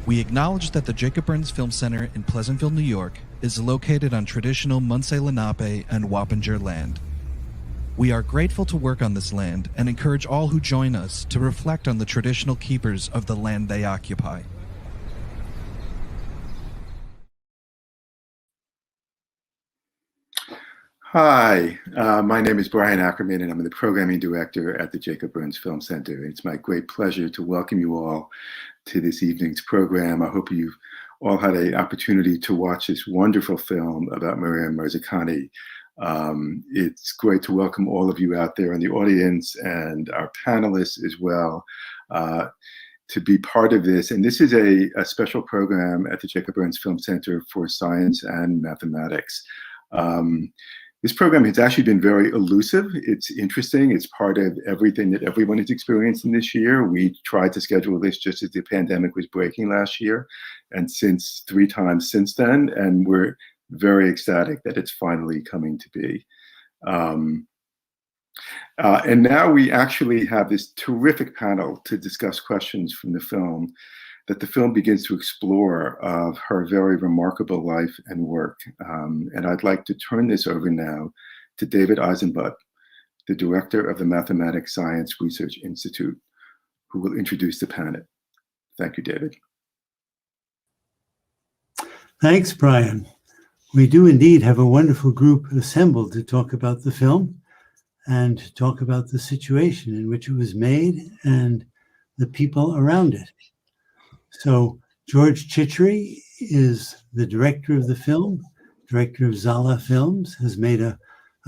We acknowledge that the Jacob Burns Film Center in Pleasantville, New York, is located on traditional Munsee Lenape and Wappinger land. We are grateful to work on this land and encourage all who join us to reflect on the traditional keepers of the land they occupy. Hi, my name is Brian Ackerman, and I'm the Programming Director at the Jacob Burns Film Center. It's my great pleasure to welcome you all to this evening's program. I hope you've all had an opportunity to watch this wonderful film about Maryam Mirzakhani. It's great to welcome all of you out there in the audience and our panelists as well to be part of this. And this is a special program at the Jacob Burns Film Center for Science and Mathematics. This program has actually been very elusive. It's interesting. It's part of everything that everyone is experiencing this year. We tried to schedule this just as the pandemic was breaking last year, and since 3 times since then, and we're very ecstatic that it's finally coming to be. And now we actually have this terrific panel to discuss questions from the film that the film begins to explore of her very remarkable life and work. And I'd like to turn this over now to David Eisenbutt, the director of the Mathematics Science Research Institute, who will introduce the panel. Thank you, David. Thanks, Brian. We do indeed have a wonderful group assembled to talk about the film and talk about the situation in which it was made and the people around it. So George Chichery is the director of the film, director of Zala Films, has made a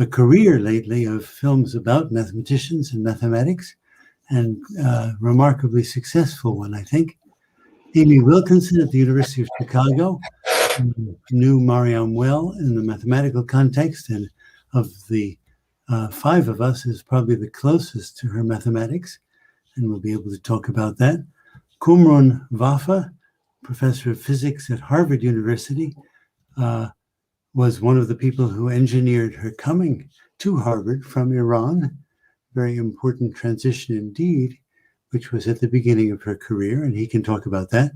career lately of films about mathematicians and mathematics, and a remarkably successful one, I think. Amy Wilkinson at the University of Chicago knew Maryam well in the mathematical context, and of the 5 of us is probably the closest to her mathematics, and we'll be able to talk about that. Qumran Vafa, professor of physics at Harvard University, was one of the people who engineered her coming to Harvard from Iran. Very important transition indeed, which was at the beginning of her career, and he can talk about that.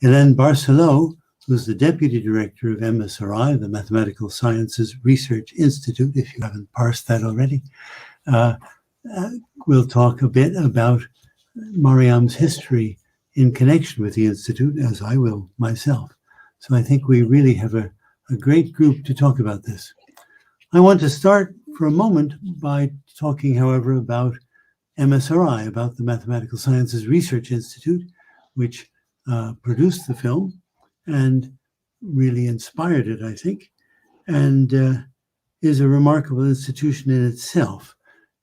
Hélène Barcelot, who's the deputy director of MSRI, the Mathematical Sciences Research Institute, if you haven't parsed that already, will talk a bit about Maryam's history in connection with the Institute, as I will myself. So I think we really have a great group to talk about this. I want to start for a moment by talking, however, about MSRI, about the Mathematical Sciences Research Institute, which produced the film and really inspired it, I think, and is a remarkable institution in itself.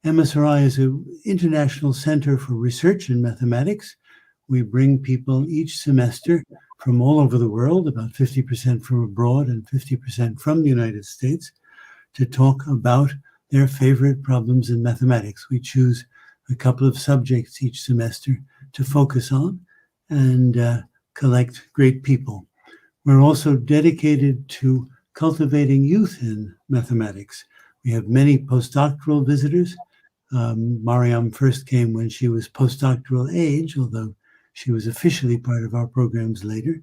MSRI is an international center for research in mathematics. We bring people each semester from all over the world, about 50% from abroad and 50% from the United States, to talk about their favorite problems in mathematics. We choose a couple of subjects each semester to focus on and collect great people. We're also dedicated to cultivating youth in mathematics. We have many postdoctoral visitors. Maryam first came when she was postdoctoral age, although she was officially part of our programs later.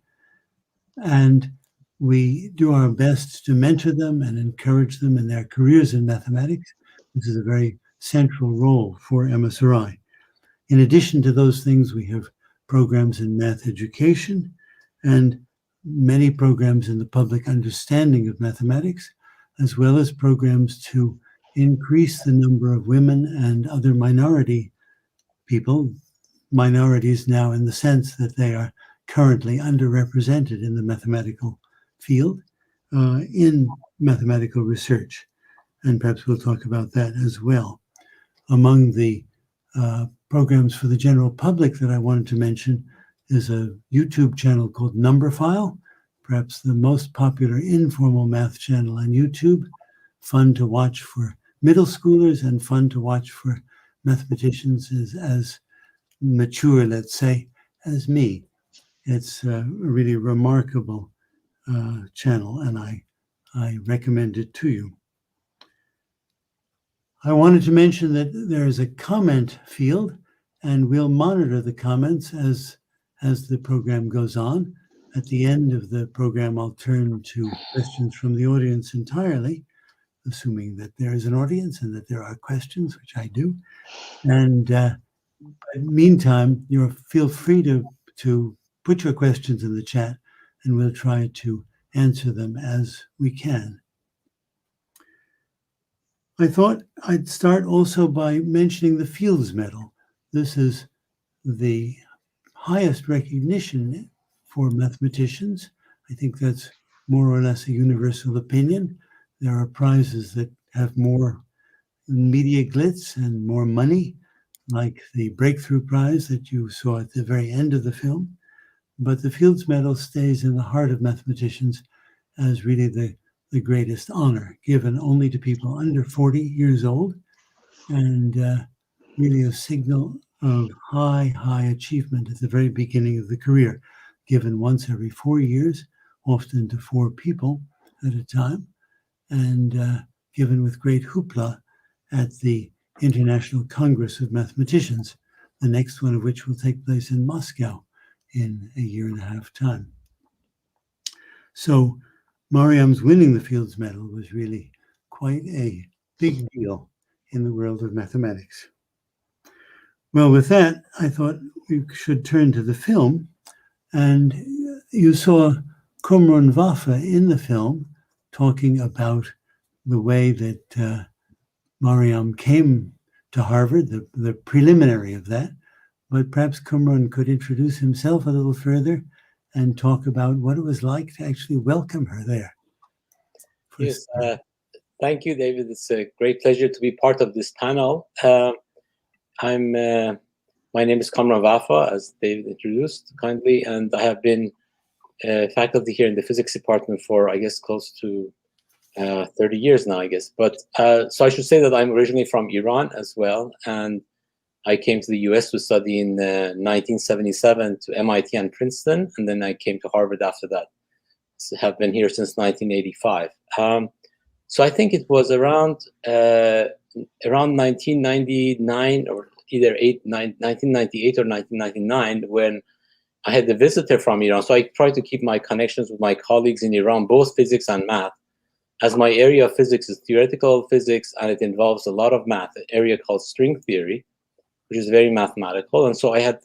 And we do our best to mentor them and encourage them in their careers in mathematics. This is a very central role for MSRI. In addition to those things, we have programs in math education and many programs in the public understanding of mathematics, as well as programs to increase the number of women and other minority people, minorities now in the sense that they are currently underrepresented in the mathematical field, in mathematical research. And perhaps we'll talk about that as well. Among the programs for the general public that I wanted to mention is a YouTube channel called Numberphile, perhaps the most popular informal math channel on YouTube, fun to watch for middle schoolers and fun to watch for mathematicians as mature, let's say, as me. It's a really remarkable channel, and I recommend it to you. I wanted to mention that there is a comment field, and we'll monitor the comments as as the program goes on. At the end of the program, I'll turn to questions from the audience entirely, assuming that there is an audience and that there are questions, which I do. And meantime, feel free to put your questions in the chat, and we'll try to answer them as we can. I thought I'd start also by mentioning the Fields Medal. This is the highest recognition for mathematicians. I think that's more or less a universal opinion. There are prizes that have more media glitz and more money, like the Breakthrough Prize that you saw at the very end of the film. But the Fields Medal stays in the heart of mathematicians as really the greatest honor, given only to people under 40 years old, and really a signal of high achievement at the very beginning of the career, given once every 4 years, often to 4 people at a time, and given with great hoopla at the International Congress of Mathematicians, the next one of which will take place in Moscow in a year and a half time. So Maryam's winning the Fields Medal was really quite a big deal in the world of mathematics. Well, with that, I thought we should turn to the film. And you saw Qumran Vafa in the film talking about the way that Maryam came to Harvard, the preliminary of that. But perhaps Qumran could introduce himself a little further and talk about what it was like to actually welcome her there. Yes, thank you, David. It's a great pleasure to be part of this panel. My name is Qumran Vafa, as David introduced kindly, and I have been faculty here in the physics department for, I guess, close to 30 years now, I guess. But so I should say that I'm originally from Iran as well, and I came to the US to study in 1977 to MIT and Princeton, and then I came to Harvard after that. So have been here since 1985. So I think it was around 1999 or either 1998 or 1999 when I had a visitor from Iran. So I tried to keep my connections with my colleagues in Iran, both physics and math, as my area of physics is theoretical physics, and it involves a lot of math, an area called string theory, which is very mathematical. And so I had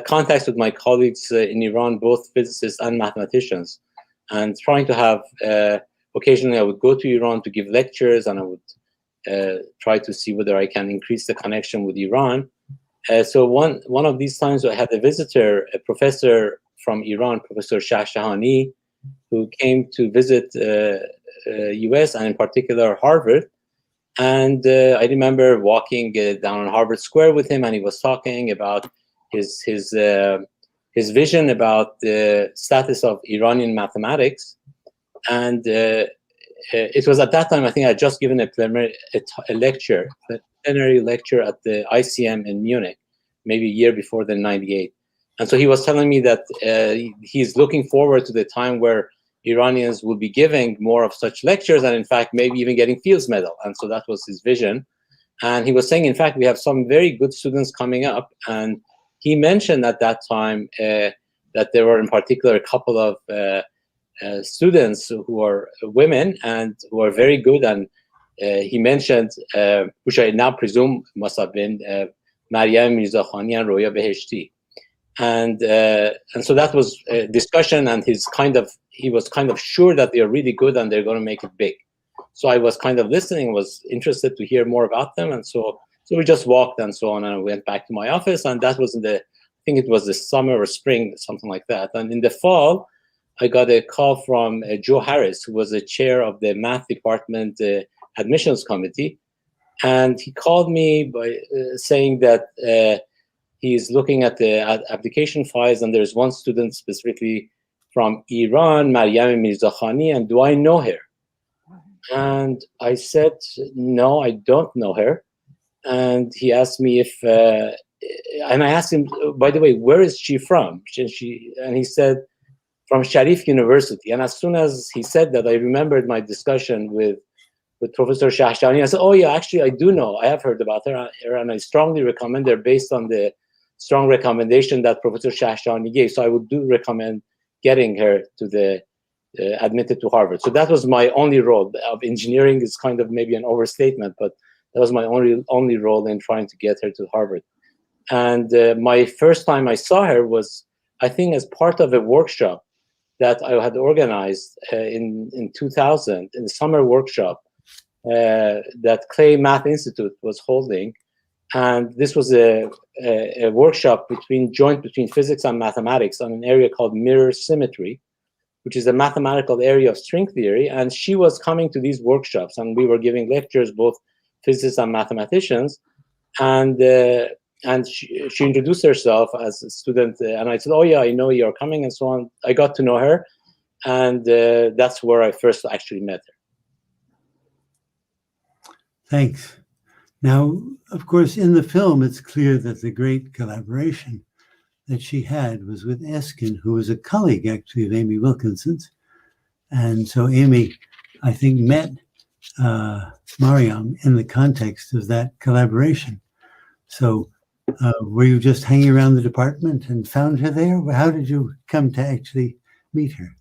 contacts with my colleagues in Iran, both physicists and mathematicians, and trying to have, occasionally I would go to Iran to give lectures, and I would try to see whether I can increase the connection with Iran. So one of these times I had a visitor, a professor from Iran, Professor Shahshahani, who came to visit US and in particular Harvard. And I remember walking down on Harvard Square with him, and he was talking about his vision about the status of Iranian mathematics. And it was at that time, I think I had just given a plenary lecture at the ICM in Munich, maybe a year before the 98. And so he was telling me that he's looking forward to the time where Iranians will be giving more of such lectures, and in fact, maybe even getting Fields Medal. And so that was his vision. And he was saying, in fact, we have some very good students coming up. And he mentioned at that time that there were in particular a couple of students who are women and who are very good. And he mentioned, which I now presume must have been Maryam Mirzakhani and Roya Beheshti. And so that was a discussion, and he was kind of sure that they're really good and they're going to make it big. So I was kind of listening, was interested to hear more about them. And so we just walked and so on, and I went back to my office, and that was I think it was the summer or spring, something like that. And in the fall, I got a call from Joe Harris, who was the chair of the math department admissions committee. And he called me by saying that he's looking at the application files, and there's one student specifically from Iran, Maryam Mirzakhani, and do I know her? And I said, no, I don't know her. And he asked me if, and I asked him, by the way, where is she from? And he said, from Sharif University. And as soon as he said that, I remembered my discussion with Professor Shahshahani. I said, oh yeah, actually I do know. I have heard about her, and I strongly recommend her based on the strong recommendation that Professor Shahshani gave. So I would recommend getting her to the admitted to Harvard. So that was my only role. Of engineering is kind of maybe an overstatement, but that was my only role in trying to get her to Harvard. And my first time I saw her was, I think, as part of a workshop that I had organized in 2000, in the summer workshop that Clay Math Institute was holding. And this was a workshop joint between physics and mathematics on an area called mirror symmetry, which is a mathematical area of string theory. And she was coming to these workshops, and we were giving lectures, both physicists and mathematicians. And she introduced herself as a student, and I said, "Oh yeah, I know you're coming," and so on. I got to know her, and that's where I first actually met her. Thanks. Now, of course, in the film, it's clear that the great collaboration that she had was with Eskin, who was a colleague, actually, of Amy Wilkinson's. And so Amy, I think, met Maryam in the context of that collaboration. So were you just hanging around the department and found her there? How did you come to actually meet her?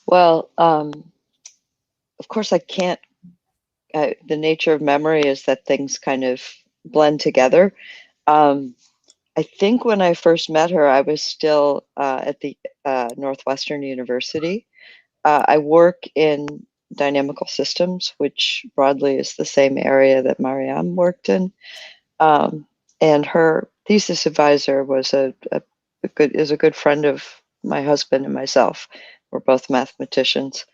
Well, of course, I can't. The nature of memory is that things kind of blend together. I think when I first met her, I was still at the Northwestern University. I work in dynamical systems, which broadly is the same area that Maryam worked in. And her thesis advisor was a good friend of my husband and myself. We're both mathematicians.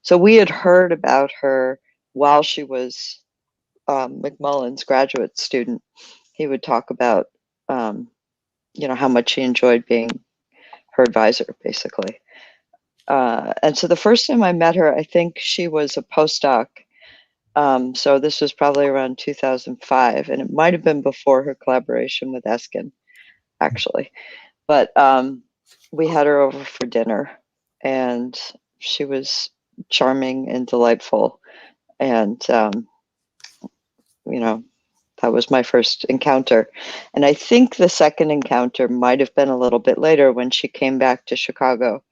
So we had heard about her while she was McMullen's graduate student. He would talk about, how much he enjoyed being her advisor, basically. And so the first time I met her, I think she was a postdoc. So this was probably around 2005, and it might have been before her collaboration with Eskin, actually. But we had her over for dinner, and she was charming and delightful. And, that was my first encounter. And I think the second encounter might have been a little bit later when she came back to Chicago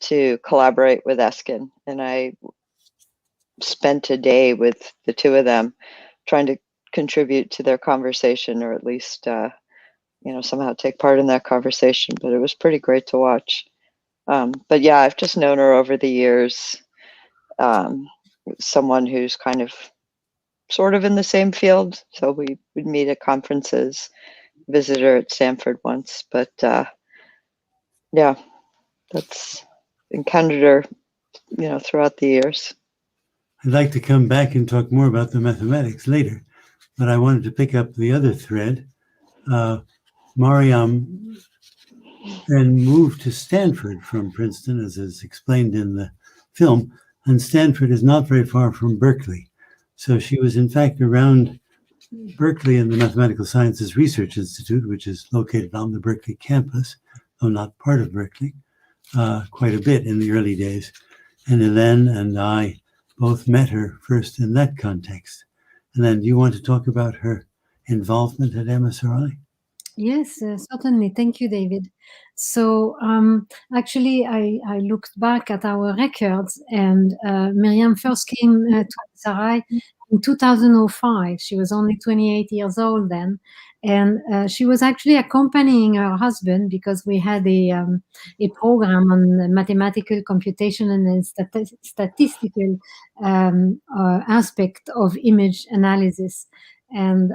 to collaborate with Eskin. And I spent a day with the two of them trying to contribute to their conversation, or at least, somehow take part in that conversation. But it was pretty great to watch. But yeah, I've just known her over the years. Someone who's kind of sort of in the same field. So we would meet at conferences, visit her at Stanford once, but yeah, that's encountered her, throughout the years. I'd like to come back and talk more about the mathematics later, but I wanted to pick up the other thread. Maryam then moved to Stanford from Princeton, as is explained in the film, and Stanford is not very far from Berkeley. So she was, in fact, around Berkeley in the Mathematical Sciences Research Institute, which is located on the Berkeley campus, though not part of Berkeley, quite a bit in the early days. And Hélène and I both met her first in that context. And then do you want to talk about her involvement at MSRI? Yes, certainly. Thank you, David. So actually, I looked back at our records, and Maryam first came to MSRI in 2005. She was only 28 years old then. And she was actually accompanying her husband because we had a program on mathematical computation and statistical aspect of image analysis. And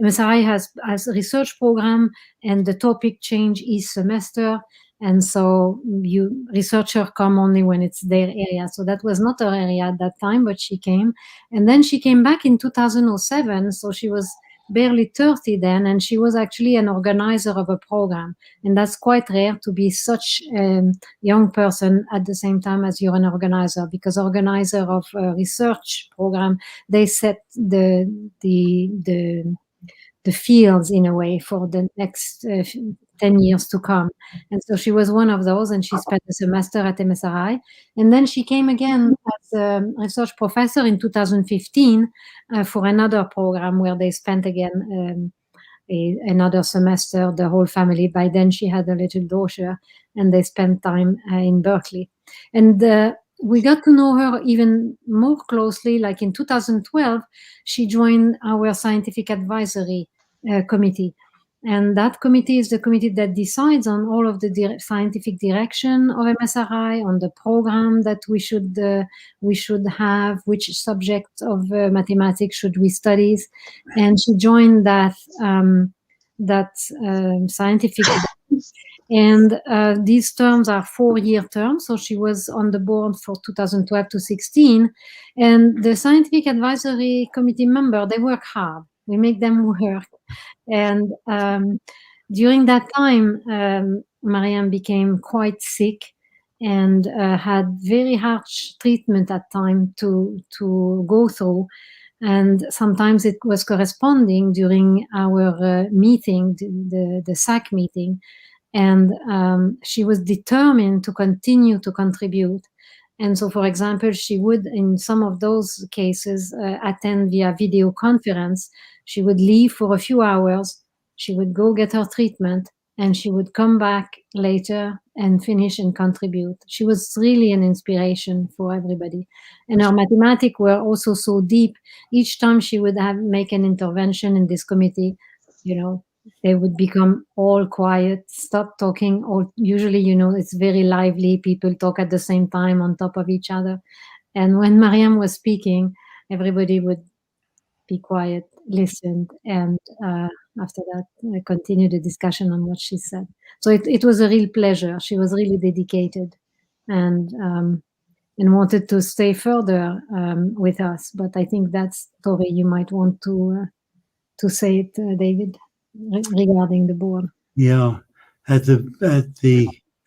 MSRI has a research program, and the topic change each semester. And so researchers come only when it's their area. So that was not her area at that time, but she came. And then she came back in 2007. So she was barely 30 then, and she was actually an organizer of a program. And that's quite rare to be such a young person at the same time as you're an organizer, because organizer of a research program, they set the fields in a way for the next 10 years to come. And so she was one of those, and she spent a semester at MSRI. And then she came again as a research professor in 2015 for another program where they spent again another semester, the whole family. By then she had a little daughter, and they spent time in Berkeley. And we got to know her even more closely. Like in 2012, she joined our scientific advisory committee. And that committee is the committee that decides on all of the scientific direction of MSRI, on the program that we should have, which subject of mathematics should we study. And she joined that scientific. And these terms are 4-year terms. So she was on the board for 2012 to 16. And the scientific advisory committee member, they work hard. We make them work. And during that time, Maryam became quite sick and had very harsh treatment at time to go through. And sometimes it was corresponding during our meeting, the SAC meeting. And she was determined to continue to contribute. And so, for example, she would, in some of those cases, attend via video conference. She would leave for a few hours. She would go get her treatment, and she would come back later and finish and contribute. She was really an inspiration for everybody. And her mathematics were also so deep. Each time she would make an intervention in this committee, they would become all quiet, stop talking. Or usually, it's very lively. People talk at the same time on top of each other. And when Maryam was speaking, everybody would be quiet, listen, and after that, continue the discussion on what she said. So it was a real pleasure. She was really dedicated and wanted to stay further with us. But I think that's Tori, you might want to say it, David, regarding the board. Yeah,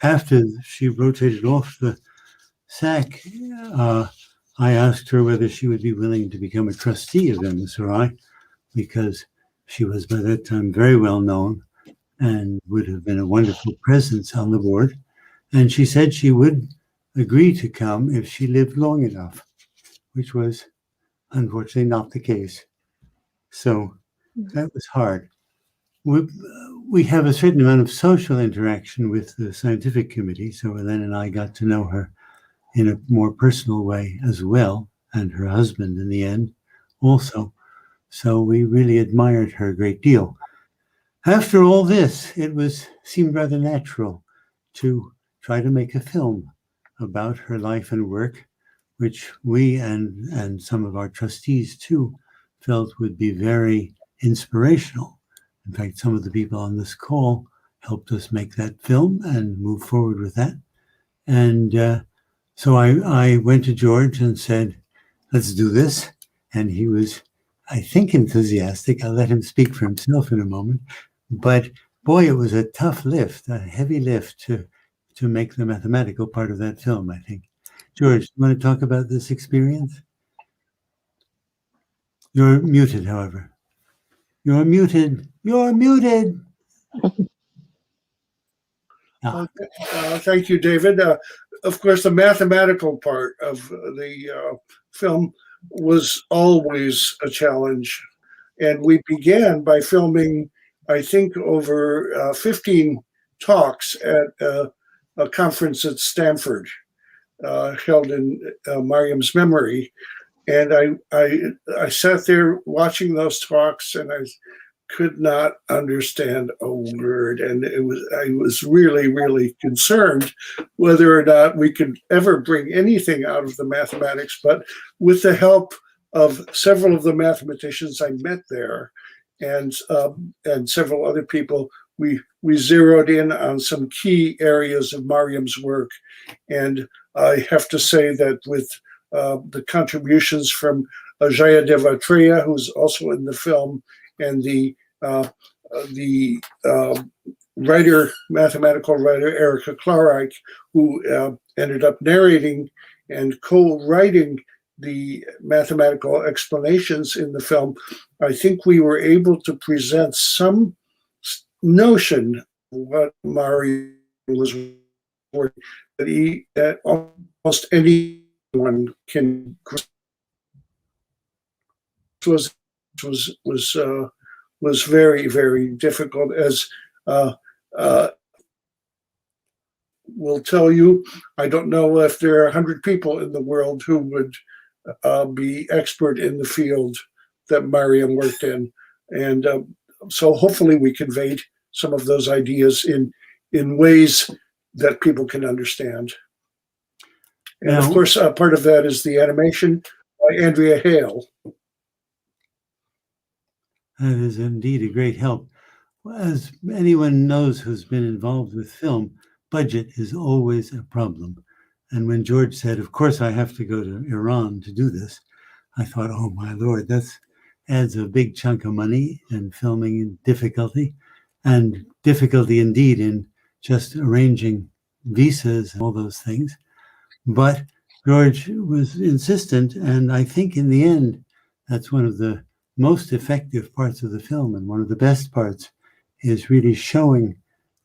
after she rotated off the SAC, I asked her whether she would be willing to become a trustee of MSRI, because she was by that time very well known and would have been a wonderful presence on the board. And she said she would agree to come if she lived long enough, which was unfortunately not the case. So that was hard. We have a certain amount of social interaction with the scientific committee, so Ellen and I got to know her in a more personal way as well, and her husband in the end also. So we really admired her a great deal. After all this, it seemed rather natural to try to make a film about her life and work, which we and some of our trustees too felt would be very inspirational. In fact, some of the people on this call helped us make that film and move forward with that. And so I went to George and said, let's do this. And he was, I think, enthusiastic. I'll let him speak for himself in a moment. But boy, it was a tough lift, a heavy lift to make the mathematical part of that film, I think. George, you want to talk about this experience? You're muted, however. You're muted. You're muted. Thank you, David. Of course, the mathematical part of the film was always a challenge. And we began by filming, I think, over 15 talks at a conference at Stanford, held in Maryam's memory. And I sat there watching those talks, and I could not understand a word. And I was really, really concerned whether or not we could ever bring anything out of the mathematics. But with the help of several of the mathematicians I met there and several other people, we zeroed in on some key areas of Maryam's work. And I have to say that with the contributions from Jaya Devatreya, who's also in the film, and the mathematical writer Erica Klarreich, who ended up narrating and co-writing the mathematical explanations in the film, I think we were able to present some notion of what Maryam was working, that almost anyone can. Was was very, very difficult, as will tell you. I don't know if there are 100 people in the world who would be expert in the field that Maryam worked in. And so hopefully we conveyed some of those ideas in ways that people can understand. And of course, part of that is the animation by Andrea Hale. That is indeed a great help. As anyone knows who's been involved with film, budget is always a problem. And when George said, of course I have to go to Iran to do this, I thought, oh my Lord, that adds a big chunk of money and filming and difficulty indeed in just arranging visas and all those things. But George was insistent, and I think in the end, that's one of the most effective parts of the film, and one of the best parts is really showing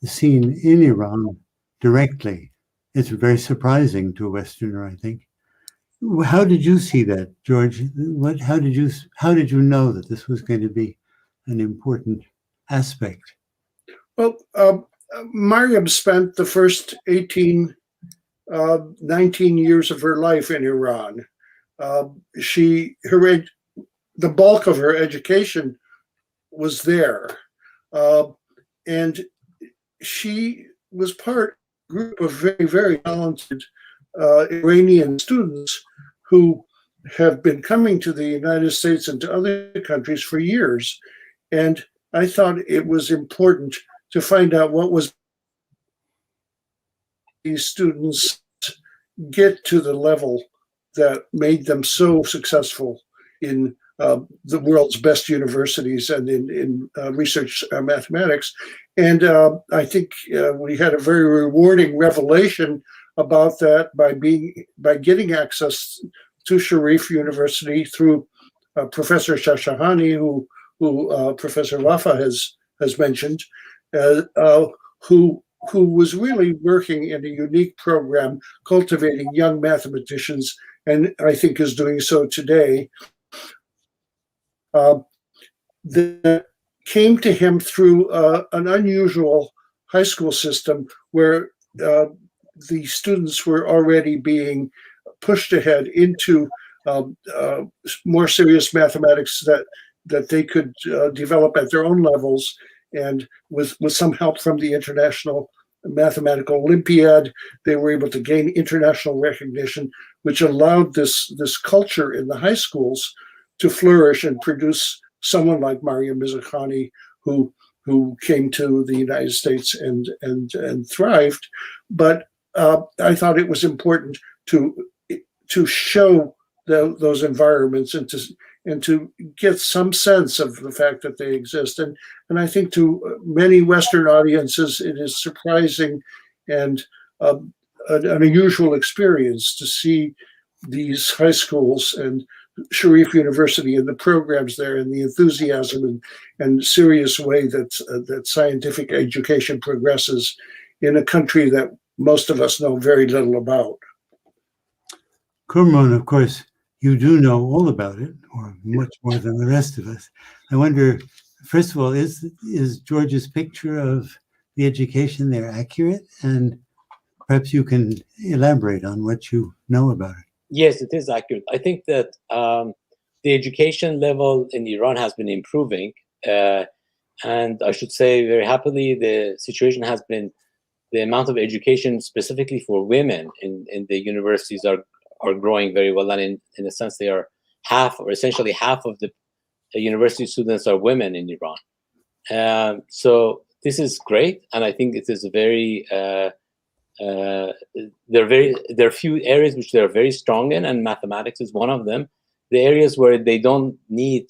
the scene in Iran directly. It's very surprising to a Westerner, I think. How did you see that, George? How did you know that this was going to be an important aspect? Well, Maryam spent the first 19 years of her life in Iran. The bulk of her education was there. And she was part of a group of very, very talented Iranian students who have been coming to the United States and to other countries for years. And I thought it was important to find out what was these students get to the level that made them so successful in the world's best universities and in research mathematics. And I think we had a very rewarding revelation about that by getting access to Sharif University through Professor Shashahani, who Professor Wafa has mentioned, who was really working in a unique program cultivating young mathematicians, and I think is doing so today. That came to him through an unusual high school system where the students were already being pushed ahead into more serious mathematics that they could develop at their own levels, and with some help from the International Mathematical Olympiad, they were able to gain international recognition, which allowed this culture in the high schools to flourish and produce someone like Maryam Mirzakhani, who came to the United States and thrived. But I thought it was important to show those environments and to get some sense of the fact that they exist. And I think to many Western audiences, it is surprising and an unusual experience to see these high schools and Sharif University and the programs there and the enthusiasm and serious way that scientific education progresses in a country that most of us know very little about. Kurman, of course, you do know all about it, or much more than the rest of us. I wonder, first of all, is George's picture of the education there accurate? And perhaps you can elaborate on what you know about it. Yes, it is accurate. I think that the education level in Iran has been improving. And I should say very happily, the situation has been, the amount of education specifically for women in the universities are growing very well. And in a sense, they are essentially half of the university students are women in Iran. So this is great. And I think it is very, there are few areas which they're very strong in, and mathematics is one of them. The areas where they don't need,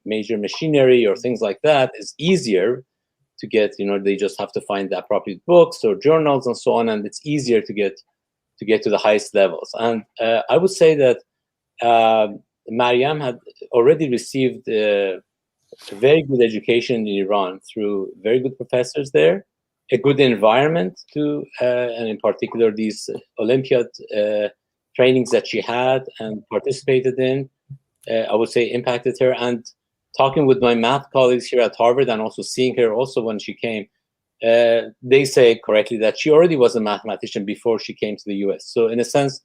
major machinery or things like that is easier to get. They just have to find the appropriate books or journals and so on, and it's easier to get to the highest levels. And I would say that Maryam had already received a very good education in Iran through very good professors there, a good environment too, and in particular these Olympiad trainings that she had and participated in, I would say impacted her. And talking with my math colleagues here at Harvard and also seeing her also when she came, they say correctly that she already was a mathematician before she came to the US. So in a sense,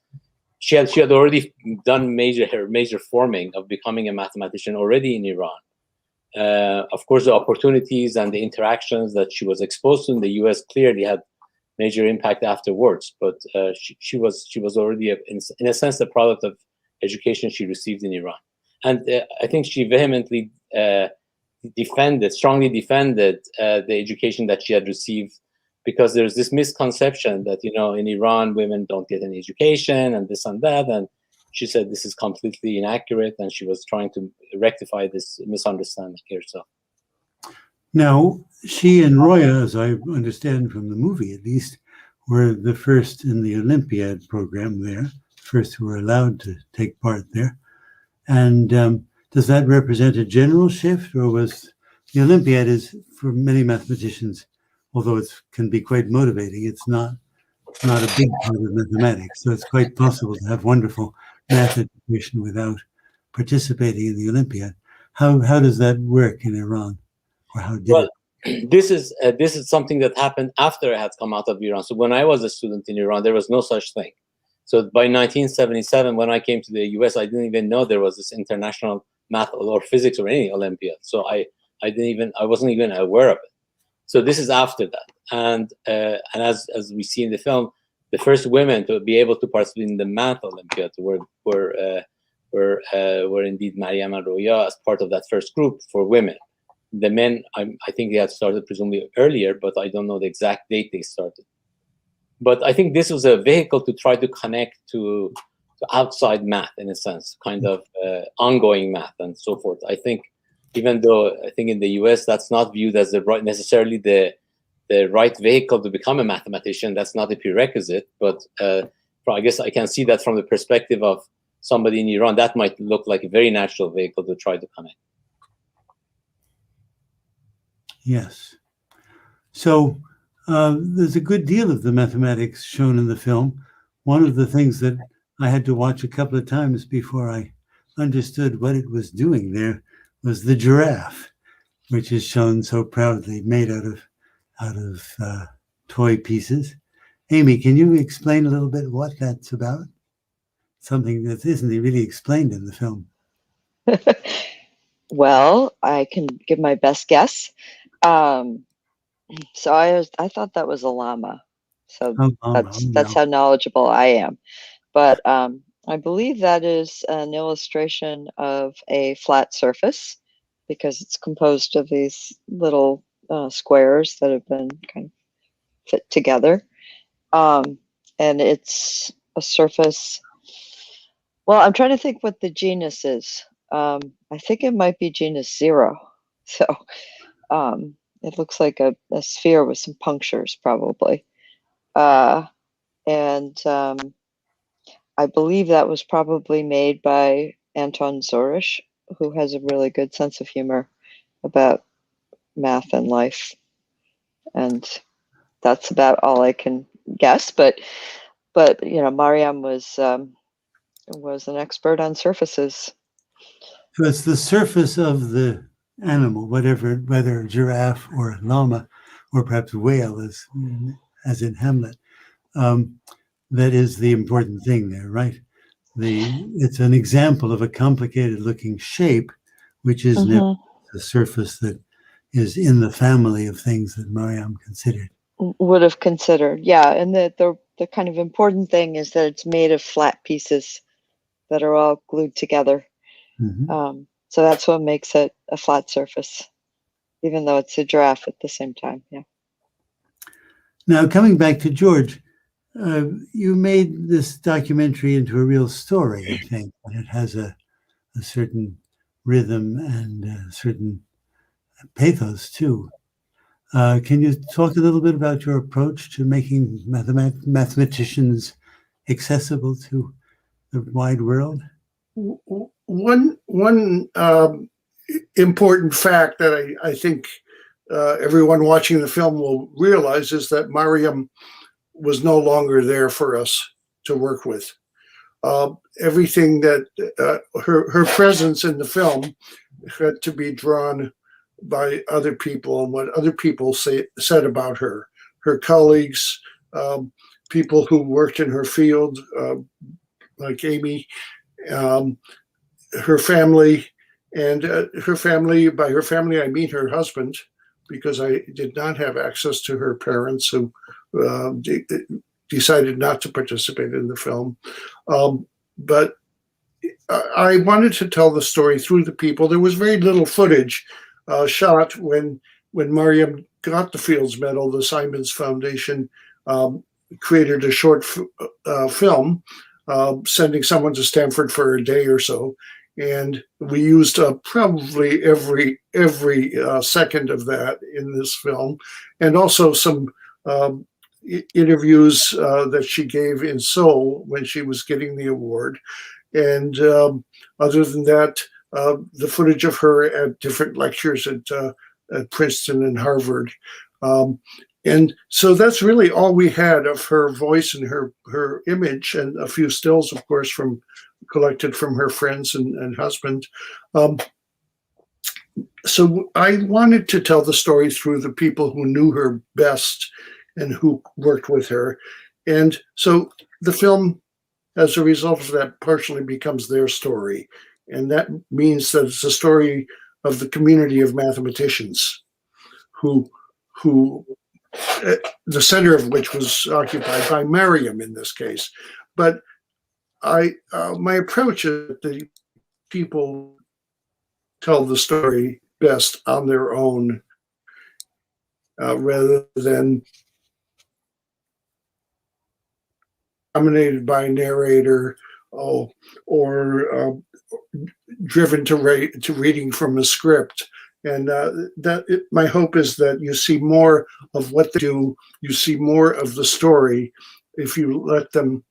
she had already done her major forming of becoming a mathematician already in Iran. Of course, the opportunities and the interactions that she was exposed to in the US clearly had major impact afterwards. But she was already, in a sense, the product of education she received in Iran. And I think she vehemently strongly defended the education that she had received, because there's this misconception that, in Iran, women don't get an education and this and that. And she said this is completely inaccurate, and she was trying to rectify this misunderstanding herself. Now, she and Roya, as I understand from the movie at least, were the first in the Olympiad program there, first who were allowed to take part there. And does that represent a general shift, or was the Olympiad is, for many mathematicians, although it can be quite motivating, it's not a big part of mathematics. So it's quite possible to have wonderful math education without participating in the Olympiad. How does that work in Iran, or how did it? This is something that happened after I had come out of Iran. So when I was a student in Iran, there was no such thing. So by 1977, when I came to the US, I didn't even know there was this international math or physics or any Olympiad. So I wasn't even aware of it. So this is after that, and as we see in the film, the first women to be able to participate in the math Olympiad were indeed Maryam and Roya as part of that first group for women. The men, I think they had started presumably earlier, but I don't know the exact date they started. But I think this was a vehicle to try to connect to outside math, in a sense, kind of ongoing math and so forth. I think, even though I think in the US that's not viewed as necessarily the right vehicle to become a mathematician, that's not a prerequisite, but I guess I can see that from the perspective of somebody in Iran, that might look like a very natural vehicle to try to connect. Yes. So there's a good deal of the mathematics shown in the film. One of the things that I had to watch a couple of times before I understood what it was doing there was the giraffe, which is shown so proudly, made out of toy pieces. Amy, can you explain a little bit what that's about? Something that isn't really explained in the film. Well, I can give my best guess. So I thought that was a llama. So that's how knowledgeable I am. But I believe that is an illustration of a flat surface, because it's composed of these little squares that have been kind of fit together. And it's a surface. Well, I'm trying to think what the genus is. I think it might be genus 0. So it looks like a sphere with some punctures, probably. And I believe that was probably made by Anton Zorish, who has a really good sense of humor about math and life. And that's about all I can guess. But Maryam was an expert on surfaces. So it's the surface of the animal, whether a giraffe or a llama, or perhaps a whale, as in Hamlet. That is the important thing there, right? It's an example of a complicated-looking shape, which is never the surface that is in the family of things that Maryam considered. Would have considered, yeah. And the kind of important thing is that it's made of flat pieces that are all glued together. So that's what makes it a flat surface, even though it's a giraffe at the same time. Yeah. Now, coming back to George, you made this documentary into a real story, I think, and it has a certain rhythm and a certain pathos too. Can you talk a little bit about your approach to making mathematicians accessible to the wide world? One important fact that I think everyone watching the film will realize is that Maryam was no longer there for us to work with. Everything that her presence in the film had to be drawn by other people and what other people said about her, her colleagues, people who worked in her field, like Amy, her family, and her family. By her family, I mean her husband, because I did not have access to her parents, who decided not to participate in the film. But I wanted to tell the story through the people. There was very little footage shot when Maryam got the Fields Medal. The Simons Foundation created a short film, sending someone to Stanford for a day or so, and we used probably every second of that in this film, and also some interviews that she gave in Seoul when she was getting the award. And other than that, the footage of her at different lectures at Princeton and Harvard. And so that's really all we had of her voice and her image, and a few stills, of course, collected from her friends and husband. So I wanted to tell the story through the people who knew her best and who worked with her. And so the film, as a result of that, partially becomes their story. And that means that it's a story of the community of mathematicians who the center of which was occupied by Maryam in this case. But my approach is that the people tell the story best on their own, rather than dominated by a narrator or driven to reading from a script. And my hope is that you see more of what they do, you see more of the story if you let them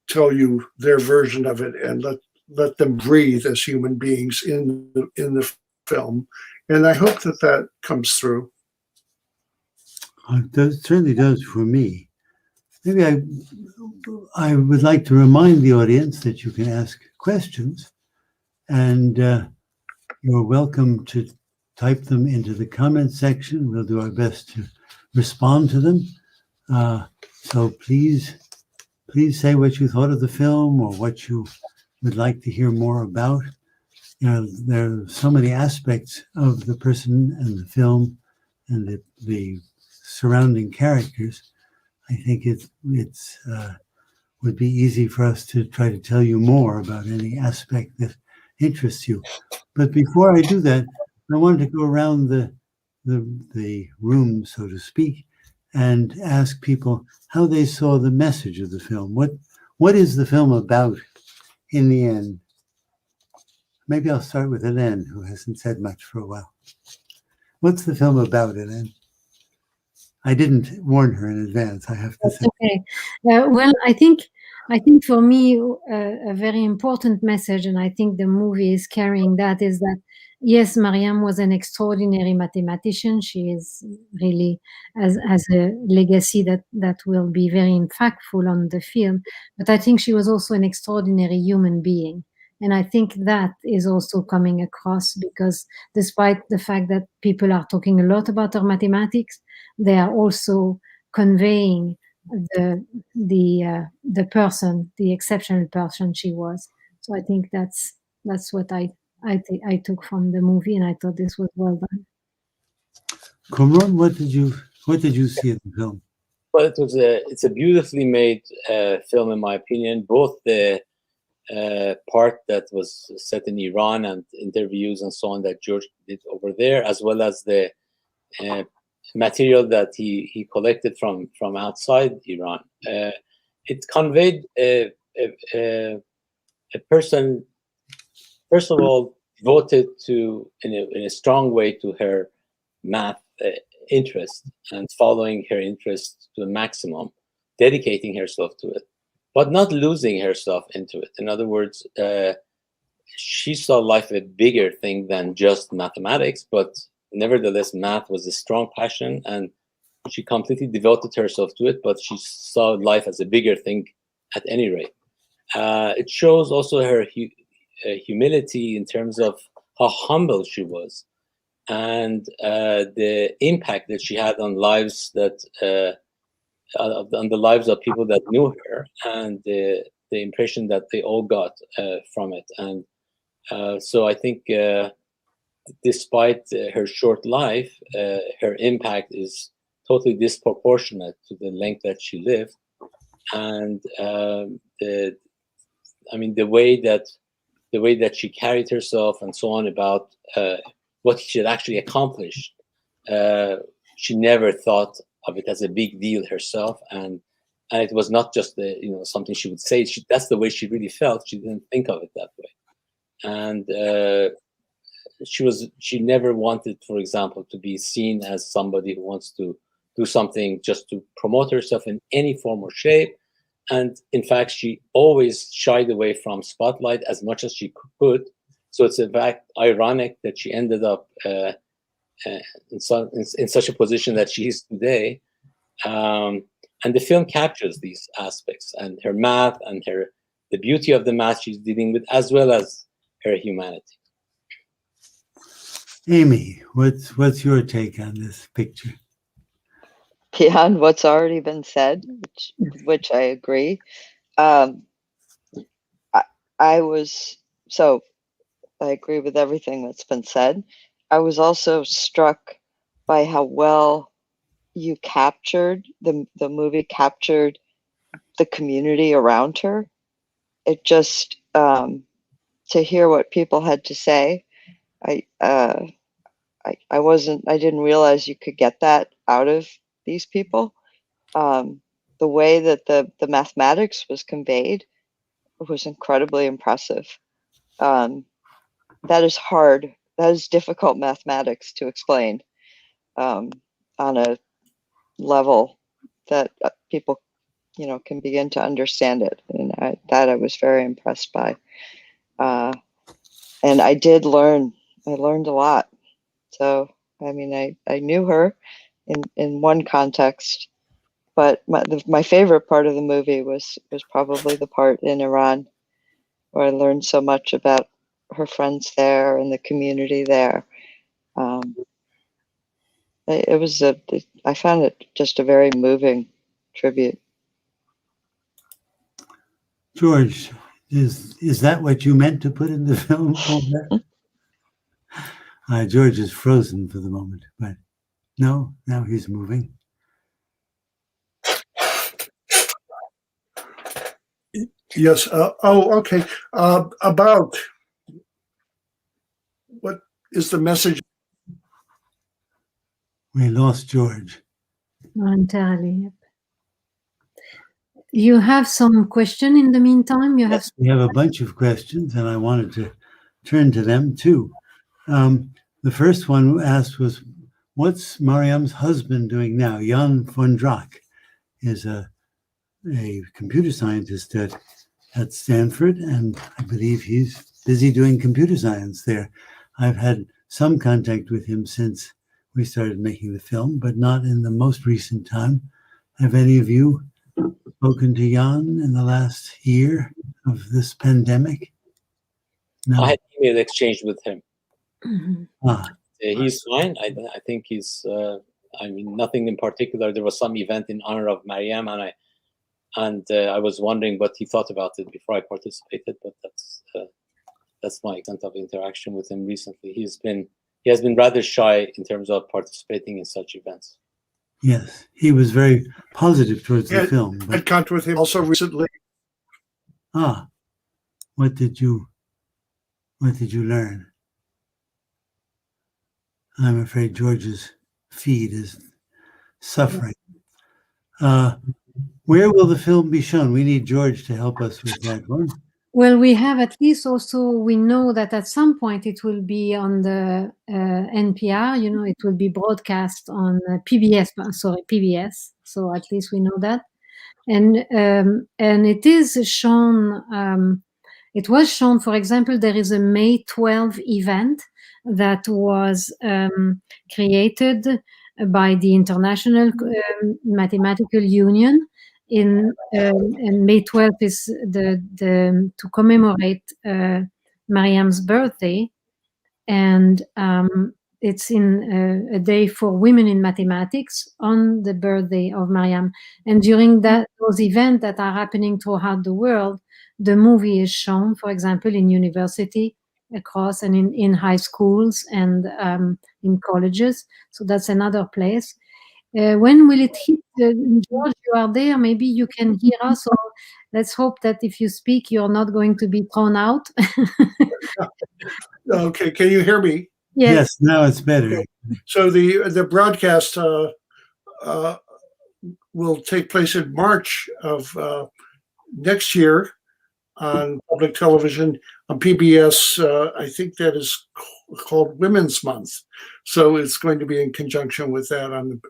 tell you their version of it, and let them breathe as human beings in the film. And I hope that comes through. It certainly does for me. Maybe I would like to remind the audience that you can ask questions, and you're welcome to type them into the comment section. We'll do our best to respond to them. So please say what you thought of the film or what you would like to hear more about. You know, there are so many aspects of the person and the film and the surrounding characters. I think it would be easy for us to try to tell you more about any aspect that interests you. But before I do that, I wanted to go around the room, so to speak, and ask people how they saw the message of the film. What is the film about in the end? Maybe I'll start with Hélène, who hasn't said much for a while. What's the film about, Hélène? I didn't warn her in advance, I have to say. Okay. Well, I think for me, a very important message, and I think the movie is carrying that, is that, yes, Maryam was an extraordinary mathematician. She is really has a legacy that will be very impactful on the film. But I think she was also an extraordinary human being. And I think that is also coming across, because despite the fact that people are talking a lot about her mathematics, they are also conveying the person, the exceptional person she was. So I think that's what I took from the movie, and I thought this was well done. Kumran, what did you see in the film? Well, it's a beautifully made film, in my opinion. Both the part that was set in Iran and interviews and so on that George did over there, as well as the material that he collected from outside Iran. It conveyed a person, first of all, devoted to in a strong way to her math interest and following her interest to the maximum, dedicating herself to it, but not losing herself into it. In other words, she saw life a bigger thing than just mathematics, but nevertheless, math was a strong passion, and she completely devoted herself to it, but she saw life as a bigger thing at any rate. It shows also her humility in terms of how humble she was, and the impact that she had on lives that on the lives of people that knew her, and the impression that they all got from it. And so I think despite her short life, her impact is totally disproportionate to the length that she lived. And the way that she carried herself and so on, about what she had actually accomplished, she never thought of it as a big deal herself, and it was not just something she would say. That's the way she really felt. She didn't think of it that way, and she never wanted, for example, to be seen as somebody who wants to do something just to promote herself in any form or shape. And in fact, she always shied away from spotlight as much as she could. So it's in fact ironic that she ended up in such a position that she is today. And the film captures these aspects, and her math, and the beauty of the math she's dealing with, as well as her humanity. Amy, what's your take on this picture? Beyond what's already been said, which I agree. I agree with everything that's been said. I was also struck by how well you captured the movie captured the community around her. It just to hear what people had to say. I didn't realize you could get that out of these people. The way that the mathematics was conveyed was incredibly impressive. That is hard. That is difficult mathematics to explain on a level that people, can begin to understand it. And I was very impressed by. And I did learn. I learned a lot. So, I knew her in one context, but my favorite part of the movie was probably the part in Iran, where I learned so much about her friends there and the community there. I found it just a very moving tribute. George, is that what you meant to put in the film? George is frozen for the moment, but no, now he's moving. Yes. Okay. About what is the message? We lost George. Entirely. Yep. You have some question in the meantime? We have a bunch of questions, and I wanted to turn to them too. The first one asked was, what's Maryam's husband doing now? Jan von Drack is a computer scientist at Stanford, and I believe he's busy doing computer science there. I've had some contact with him since we started making the film, but not in the most recent time. Have any of you spoken to Jan in the last year of this pandemic? No. I had email exchange with him. Mm-hmm. He's fine. I think he's. Nothing in particular. There was some event in honor of Maryam, and I was wondering what he thought about it before I participated. But that's my extent of interaction with him recently. He has been rather shy in terms of participating in such events. Yes, he was very positive towards the film. I had contact with him also recently. What did you learn? I'm afraid George's feed is suffering. Where will the film be shown? We need George to help us with that one. Well, we have at least also, we know that at some point it will be on the NPR, it will be broadcast on PBS. So at least we know that. And it is shown, it was shown, for example, there is a May 12 event that was created by the International Mathematical Union. And May 12th is to commemorate Maryam's birthday, and it's in a day for women in mathematics on the birthday of Maryam. And during those events that are happening throughout the world, the movie is shown, for example, in university across and in high schools and in colleges. So that's another place. When will it hit? George, you are there. Maybe you can hear us. Or let's hope that if you speak, you're not going to be thrown out. Okay, can you hear me? Yes, now it's better. So the broadcast will take place in March of next year on public television on PBS. I think that is called Women's Month. So it's going to be in conjunction with that on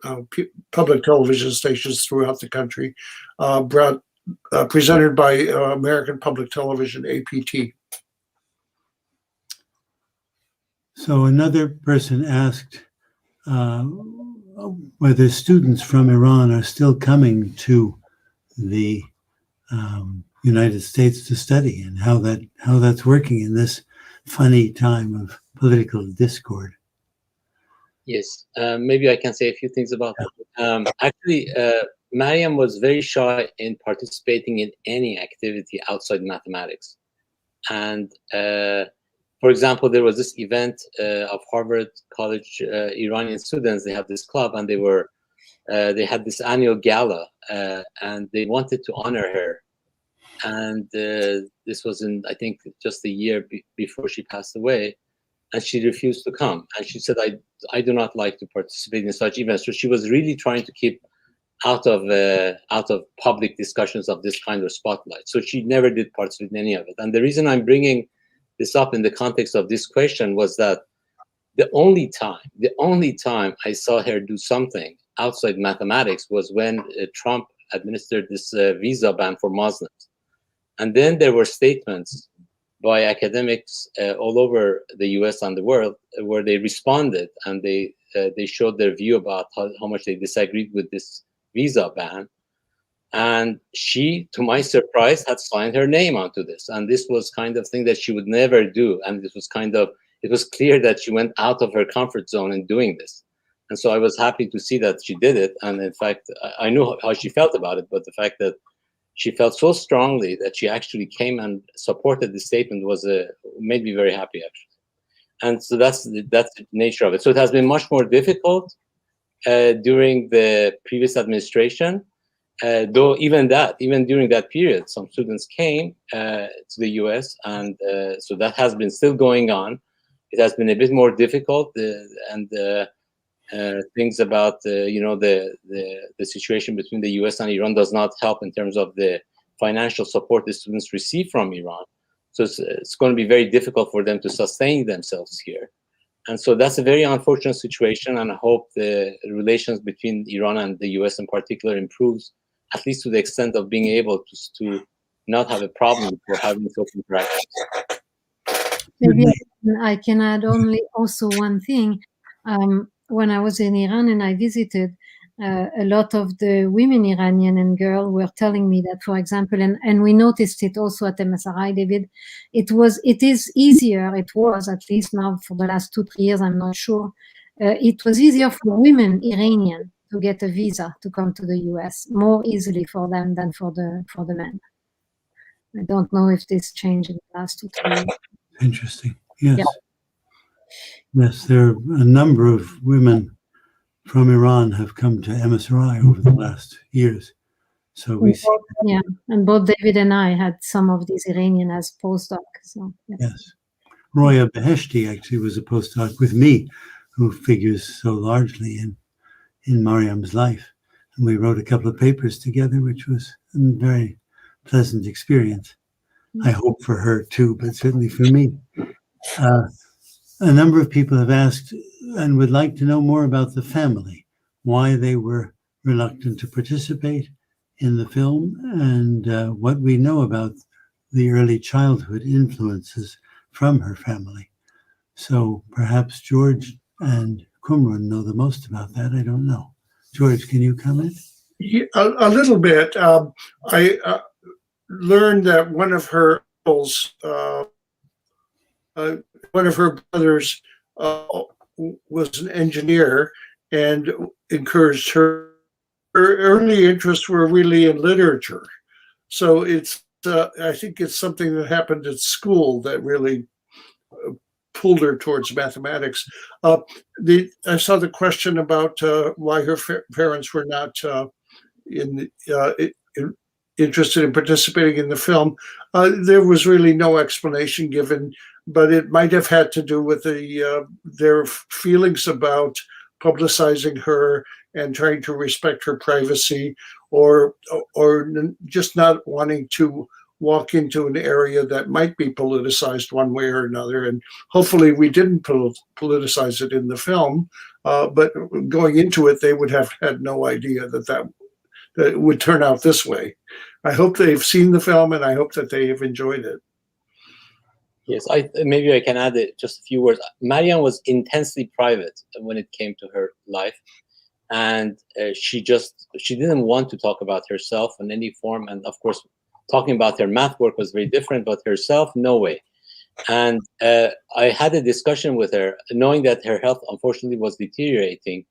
public television stations throughout the country, presented by American Public Television, APT. So another person asked whether students from Iran are still coming to the United States to study, and how that's working in this funny time of political discord. Yes, maybe I can say a few things about that. Actually, Maryam was very shy in participating in any activity outside mathematics. And for example, there was this event of Harvard College Iranian students. They have this club, and they had this annual gala, and they wanted to honor her. And this was in, I think, just a year before she passed away, and she refused to come. And she said, I do not like to participate in such events. So she was really trying to keep out of public discussions of this kind of spotlight. So she never did participate in any of it. And the reason I'm bringing this up in the context of this question was that the only time I saw her do something outside mathematics was when Trump administered this visa ban for Muslims. And then there were statements by academics all over the US and the world where they responded, and they showed their view about how much they disagreed with this visa ban. And she, to my surprise, had signed her name onto this. And this was kind of thing that she would never do. And this was it was clear that she went out of her comfort zone in doing this. And so I was happy to see that she did it. And in fact, I knew how she felt about it, but the fact that she felt so strongly that she actually came and supported the statement made me very happy, actually. And so that's the nature of it. So it has been much more difficult during the previous administration, though even during that period, some students came to the US, and so that has been still going on. It has been a bit more difficult, and things about the situation between the US and Iran does not help in terms of the financial support the students receive from Iran. So it's going to be very difficult for them to sustain themselves here. And so that's a very unfortunate situation, and I hope the relations between Iran and the US in particular improves, at least to the extent of being able to not have a problem for having such interactions. Maybe I can add also one thing. When I was in Iran and I visited, a lot of the women Iranian and girls were telling me that, for example, and we noticed it also at MSRI, David, it is easier, it was at least now for the last 2-3 years, I'm not sure, it was easier for women Iranian to get a visa to come to the US, more easily for them than for the men. I don't know if this changed in the last 2-3 years. Interesting. Yes. Yeah. Yes, there are a number of women from Iran have come to MSRI over the last years. So we see. Yeah, and both David and I had some of these Iranian as postdoc. So yes. Roya Beheshti actually was a postdoc with me, who figures so largely in Maryam's life. And we wrote a couple of papers together, which was a very pleasant experience. I hope for her too, but certainly for me. A number of people have asked and would like to know more about the family, why they were reluctant to participate in the film, and what we know about the early childhood influences from her family. So perhaps George and Qumran know the most about that. I don't know. George, can you comment? Yeah, a little bit. I learned that one of her uncles, one of her brothers was an engineer and encouraged her. Her early interests were really in literature. So I think it's something that happened at school that really pulled her towards mathematics. I saw the question about why her parents were not interested in participating in the film. There was really no explanation given, but it might have had to do with their feelings about publicizing her and trying to respect her privacy, or just not wanting to walk into an area that might be politicized one way or another. And hopefully we didn't politicize it in the film, but going into it, they would have had no idea that it would turn out this way. I hope they've seen the film, and I hope that they have enjoyed it. Yes, maybe I can add just a few words. Maryam was intensely private when it came to her life, and she didn't want to talk about herself in any form. And of course, talking about her math work was very different, but herself, no way. And I had a discussion with her, knowing that her health unfortunately was deteriorating.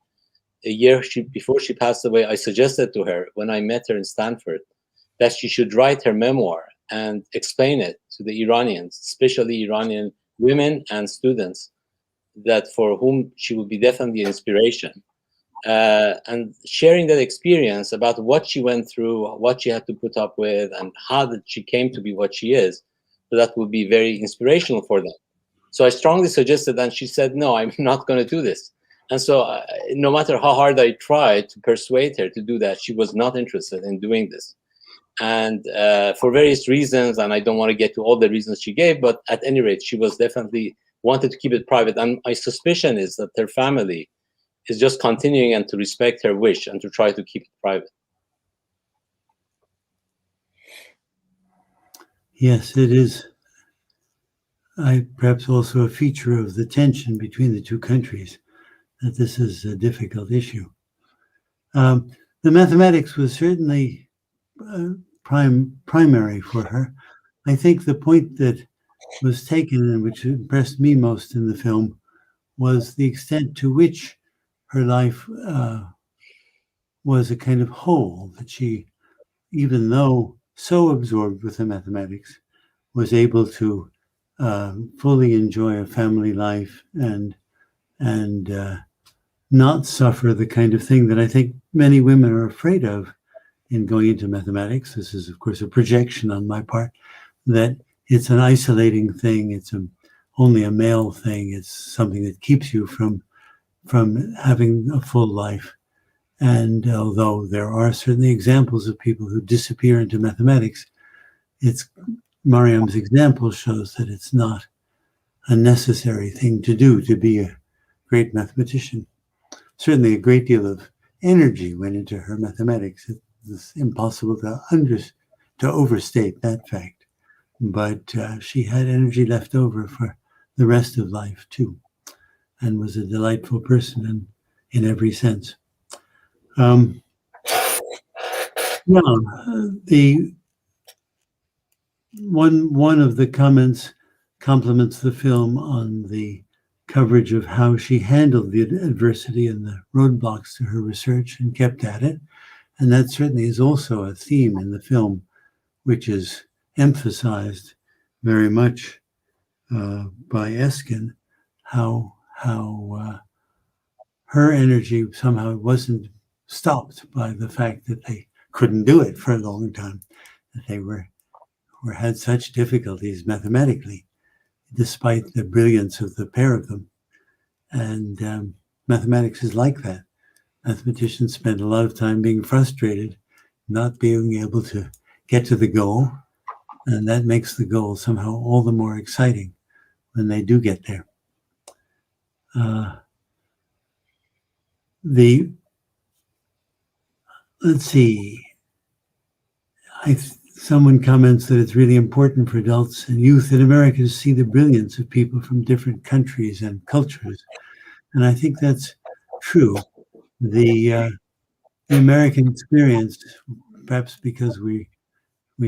A year before she passed away, I suggested to her when I met her in Stanford that she should write her memoir and explain it to the Iranians, especially Iranian women and students, that for whom she would be definitely an inspiration. And sharing that experience about what she went through, what she had to put up with, and how that she came to be what she is, so that would be very inspirational for them. So I strongly suggested, and she said, no, I'm not going to do this. And so no matter how hard I tried to persuade her to do that, she was not interested in doing this. And for various reasons, and I don't want to get to all the reasons she gave, but at any rate, she was definitely wanted to keep it private. And my suspicion is that her family is just continuing and to respect her wish and to try to keep it private. Yes, it is. Perhaps also a feature of the tension between the two countries, that this is a difficult issue. The mathematics was certainly primary for her. I think the point that was taken and which impressed me most in the film was the extent to which her life was a kind of whole, that she, even though so absorbed with the mathematics, was able to fully enjoy a family life and not suffer the kind of thing that I think many women are afraid of in going into mathematics. This is, of course, a projection on my part, that it's an isolating thing. It's only a male thing. It's something that keeps you from having a full life. And although there are certainly examples of people who disappear into mathematics, Maryam's example shows that it's not a necessary thing to do to be a great mathematician. Certainly a great deal of energy went into her mathematics. It's impossible to overstate that fact. But she had energy left over for the rest of life too, and was a delightful person in every sense. The one of the comments compliments the film on the coverage of how she handled the adversity and the roadblocks to her research and kept at it. And that certainly is also a theme in the film, which is emphasized very much by Eskin, how her energy somehow wasn't stopped by the fact that they couldn't do it for a long time, that they had such difficulties mathematically, despite the brilliance of the pair of them. And mathematics is like that. Mathematicians spend a lot of time being frustrated, not being able to get to the goal, and that makes the goal somehow all the more exciting when they do get there. Let's see. Someone comments that it's really important for adults and youth in America to see the brilliance of people from different countries and cultures. And I think that's true. The American experience, perhaps because we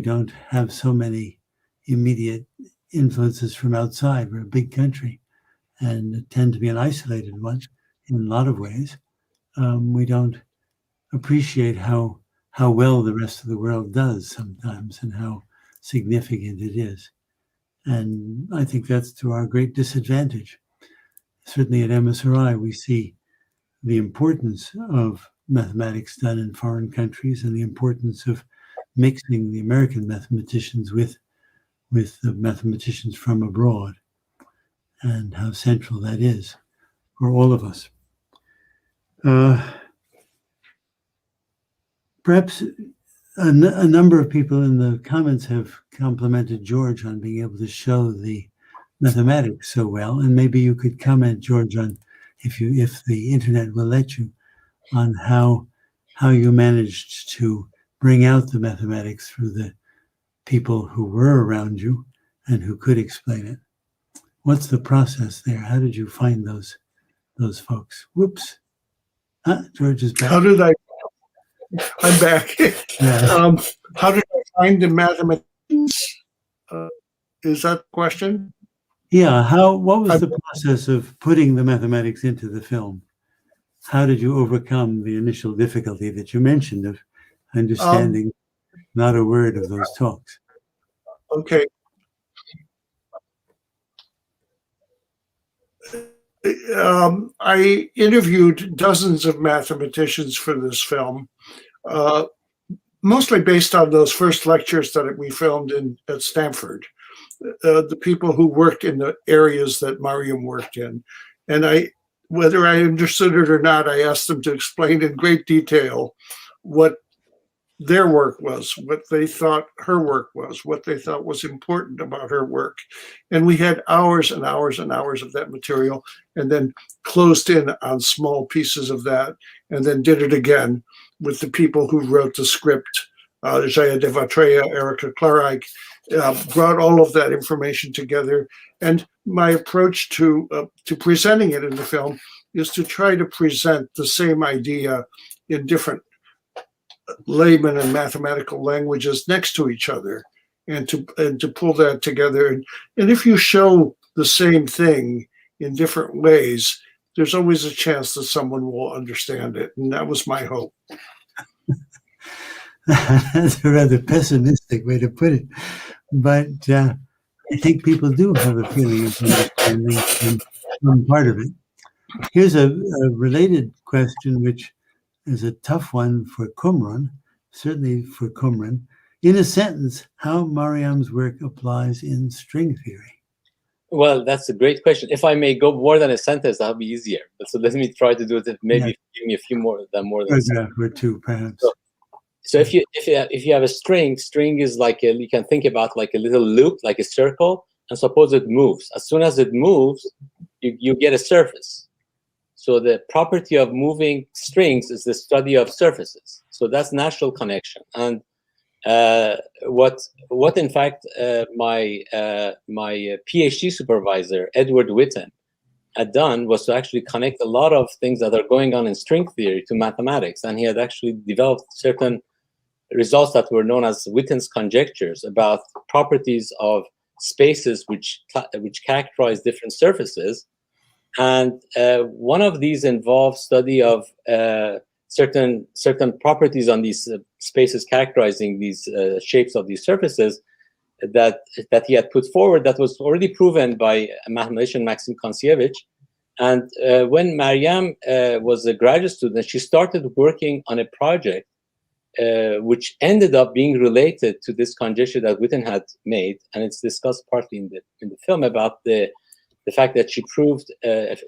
don't have so many immediate influences from outside, we're a big country, and tend to be an isolated one in a lot of ways. We don't appreciate how well the rest of the world does sometimes and how significant it is. And I think that's to our great disadvantage. Certainly at MSRI, we see the importance of mathematics done in foreign countries and the importance of mixing the American mathematicians with the mathematicians from abroad, and how central that is for all of us. Perhaps a number of people in the comments have complimented George on being able to show the mathematics so well, and maybe you could comment, George, on if the internet will let you, on how you managed to bring out the mathematics through the people who were around you and who could explain it. What's the process there? How did you find those folks? Whoops. George is back. I'm back. Yeah. How did I find the mathematicians? Is that the question? Yeah. What was the process of putting the mathematics into the film? How did you overcome the initial difficulty that you mentioned of understanding not a word of those talks? Okay. I interviewed dozens of mathematicians for this film, mostly based on those first lectures that we filmed at Stanford, the people who worked in the areas that Maryam worked in. And whether I understood it or not, I asked them to explain in great detail what their work was, what they thought her work was, what they thought was important about her work. And we had hours and hours and hours of that material, and then closed in on small pieces of that, and then did it again with the people who wrote the script. Jaya Devatreya, Erica Klareich, brought all of that information together. And my approach to presenting it in the film is to try to present the same idea in different layman and mathematical languages next to each other, and to pull that together. And if you show the same thing in different ways, there's always a chance that someone will understand it. And that was my hope. That's a rather pessimistic way to put it. But I think people do have a feeling of understanding some part of it. Here's a related question, which is a tough one for Qumran, certainly for Qumran. In a sentence, how Maryam's work applies in string theory? Well, that's a great question. If I may go more than a sentence, that'll be easier. So let me try to do it. Maybe give me a few more than a paragraph or two, perhaps. So if you have a string is like you can think about like a little loop, like a circle, and suppose it moves. As soon as it moves, you get a surface. So the property of moving strings is the study of surfaces. So that's natural connection. And what in fact my PhD supervisor, Edward Witten, had done was to actually connect a lot of things that are going on in string theory to mathematics. And he had actually developed certain results that were known as Witten's conjectures about properties of spaces which characterize different surfaces. And one of these involves study of certain properties on these spaces characterizing these shapes of these surfaces that he had put forward that was already proven by a mathematician, Maxim Kontsievich. And when Maryam was a graduate student, she started working on a project which ended up being related to this conjecture that Witten had made, and it's discussed partly in the film about the fact that she proved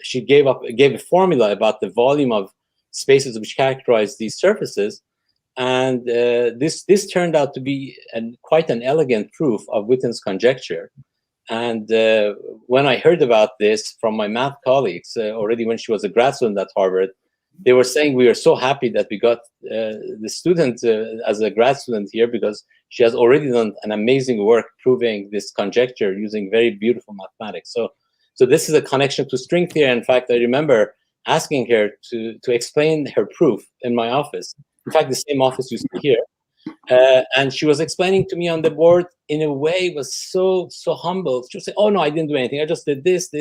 she gave a formula about the volume of spaces which characterize these surfaces, and this turned out to be quite an elegant proof of Witten's conjecture. And when I heard about this from my math colleagues already when she was a grad student at Harvard, they were saying we are so happy that we got the student as a grad student here, because she has already done an amazing work proving this conjecture using very beautiful mathematics. So this is a connection to string theory. In fact, I remember asking her to explain her proof in my office. In fact, the same office you see here. And she was explaining to me on the board in a way was so humble. She would say, "Oh no, I didn't do anything. I just did this."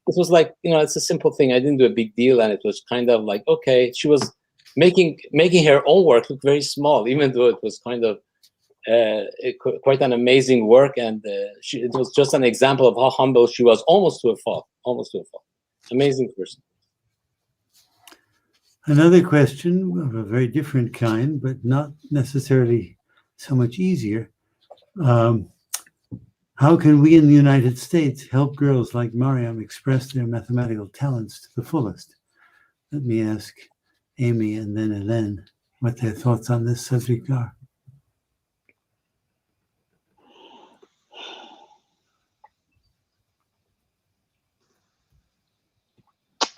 it was like, it's a simple thing. I didn't do a big deal, and it was kind of like, okay, she was making her own work look very small, even though it was kind of quite an amazing work, and it was just an example of how humble she was, almost to a fault. Amazing person. Another question of a very different kind, but not necessarily so much easier. How can we in the United States help girls like Maryam express their mathematical talents to the fullest? Let me ask Amy and then Hélène what their thoughts on this subject are.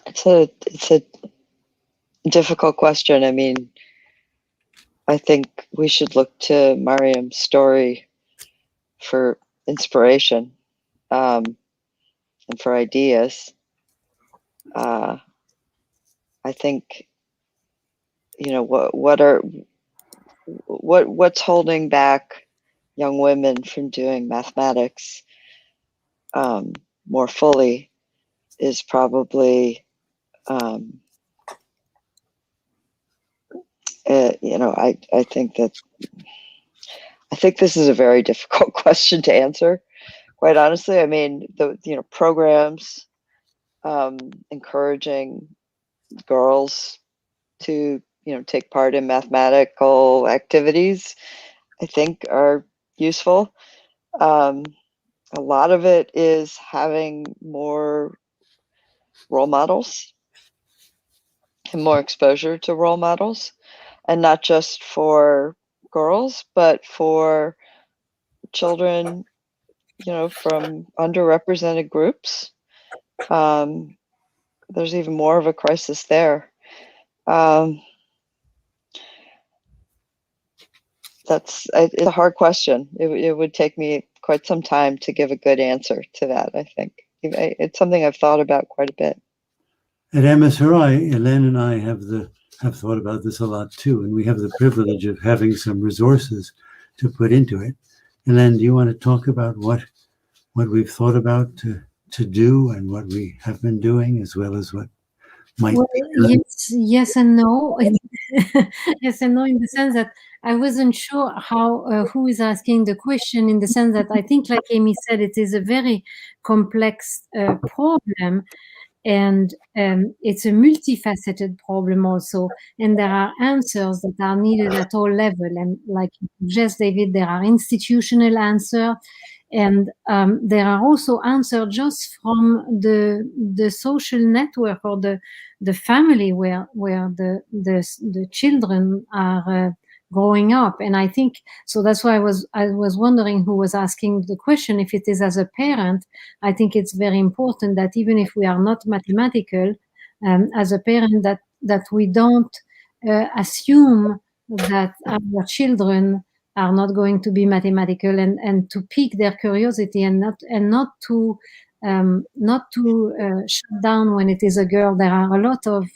It's a difficult question. I mean, I think we should look to Maryam's story for inspiration and for ideas. I think, what's holding back young women from doing mathematics more fully is probably I think this is a very difficult question to answer, quite honestly. I mean, the programs encouraging girls to take part in mathematical activities, I think, are useful. A lot of it is having more role models and more exposure to role models, and not just for girls, but for children, from underrepresented groups. There's even more of a crisis there. It's a hard question. It would take me quite some time to give a good answer to that, I think. It's something I've thought about quite a bit. At MSRI, Hélène and I have thought about this a lot too, and we have the privilege of having some resources to put into it. Hélène, do you want to talk about what we've thought about to do and what we have been doing, as well as what might be done? Yes and no. Yes and no, in the sense that I wasn't sure who is asking the question, in the sense that I think, like Amy said, it is a very complex problem. And it's a multifaceted problem also, and there are answers that are needed at all levels. And like you suggest, David, there are institutional answers, and there are also answers just from the social network or the family where the children are growing up. And I think so. That's why I was wondering who was asking the question. If it is as a parent, I think it's very important that even if we are not mathematical, as a parent, that we don't assume that our children are not going to be mathematical, and to pique their curiosity, and not to shut down when it is a girl. There are a lot of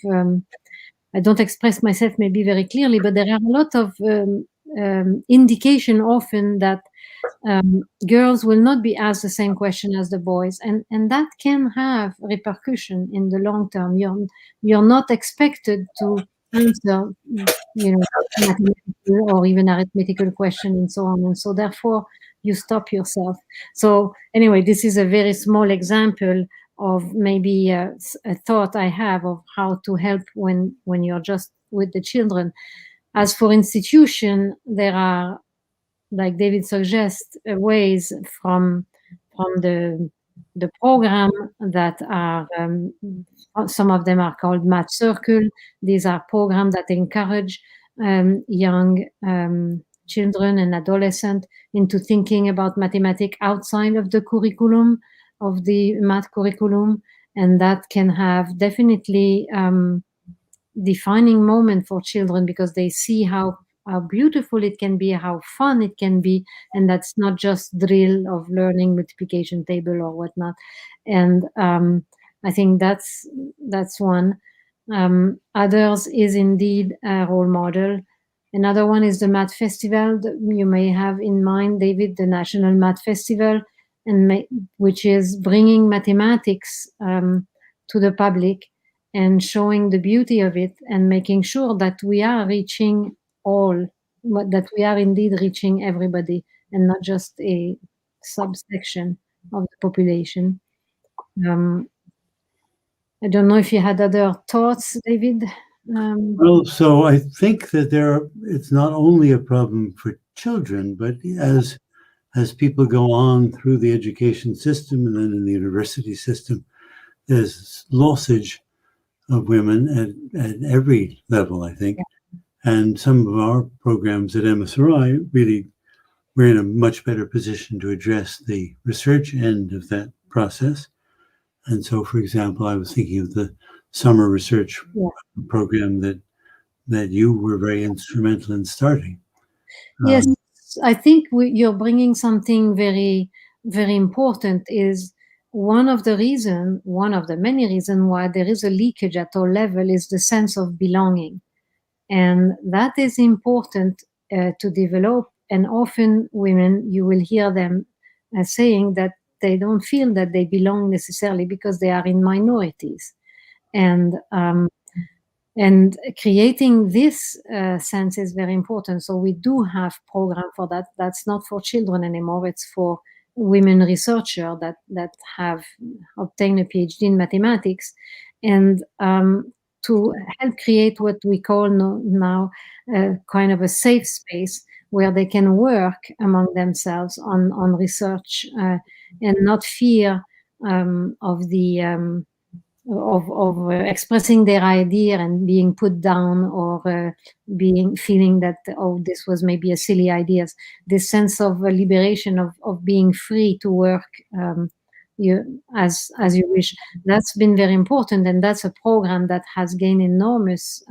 I don't express myself maybe very clearly, but there are a lot of indication often that girls will not be asked the same question as the boys, and that can have repercussion in the long term. You're not expected to answer, mathematical or even arithmetical question and so on, and so therefore you stop yourself. So anyway, this is a very small example of maybe a thought I have of how to help when you're just with the children. As for institution, there are, like David suggests, ways from the program that are, some of them are called Math Circle. These are programs that encourage young children and adolescents into thinking about mathematics outside of the curriculum, of the math curriculum, and that can have definitely defining moment for children, because they see how beautiful it can be, how fun it can be, and that's not just drill of learning multiplication table or whatnot. And I think that's one. Others is indeed a role model. Another one is the Math Festival. You may have in mind, David, the National Math Festival. and which is bringing mathematics to the public and showing the beauty of it and making sure that we are reaching all, that we are indeed reaching everybody and not just a subsection of the population. I don't know if you had other thoughts, David. Well, so I think that it's not only a problem for children, but as people go on through the education system and then in the university system, there's lossage of women at every level, I think. Yeah. And some of our programs at MSRI really, we're in a much better position to address the research end of that process. And so, for example, I was thinking of the summer research program that you were very instrumental in starting. Yes, I think you're bringing something very, very important. Is one of the many reasons why there is a leakage at all level is the sense of belonging. And that is important to develop. And often women, you will hear them saying that they don't feel that they belong necessarily because they are in minorities. And creating this sense is very important. So we do have program for that. That's not for children anymore. It's for women researchers that have obtained a PhD in mathematics, and to help create what we call now kind of a safe space where they can work among themselves on research and not fear of the of expressing their idea and being put down or feeling that, oh, this was maybe a silly idea. This sense of liberation of being free to work as you wish. That's been very important, and that's a program that has gained enormous